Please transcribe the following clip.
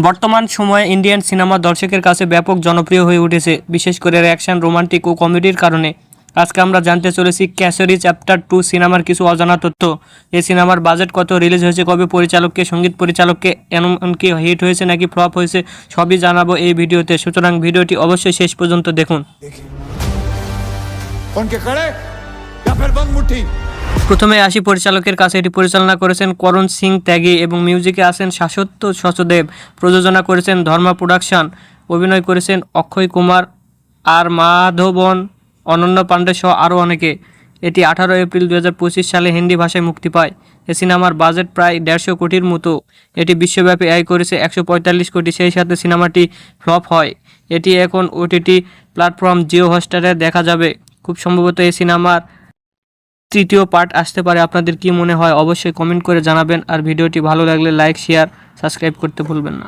বর্তমান সময়ে Indian cinema দর্শকের কাছে ব্যাপক জনপ্রিয় হয়ে উঠেছে, বিশেষ করে অ্যাকশন, রোমান্টিক ও কমেডির কারণে। আজকে আমরা জানতে চলেছি কেশরী চ্যাপ্টার 2 সিনেমার কিছু অজানা তথ্য। এই সিনেমার বাজেট কত, রিলিজ হয়েছে কবে, পরিচালককে, সঙ্গীত পরিচালককে, এমনকি হিট হয়েছে নাকি ফ্লপ হয়েছে, সবই জানাবো এই ভিডিওতে। সুতরাং ভিডিওটি অবশ্যই শেষ পর্যন্ত দেখুন। প্রথমে আসি পরিচালকের কাছে। এটি পরিচালনা করেছেন করণ সিং ত্যাগী এবং মিউজিকে আছেন শাশ্বত সচদেব। প্রযোজনা করেছেন ধর্মা প্রোডাকশন। অভিনয় করেছেন অক্ষয় কুমার, আর মাধবন, অনন্য পাণ্ডে সহ আরও অনেকে। এটি 18 এপ্রিল 2025 সালে হিন্দি ভাষায় মুক্তি পায়। এ সিনেমার বাজেট প্রায় 150 কোটির মতো। এটি বিশ্বব্যাপী আয় করেছে 145 কোটি। সেই সাথে সিনেমাটি ফ্লপ হয়। এটি এখন ওটিটি প্ল্যাটফর্ম জিও হটস্টারে দেখা যাবে। খুব সম্ভবত এই সিনেমার তৃতীয় পার্ট আসতে পারে। আপনাদের কি মনে হয় অবশ্যই কমেন্ট করে জানাবেন। আর ভিডিওটি ভালো লাগলে লাইক, শেয়ার, সাবস্ক্রাইব করতে ভুলবেন না।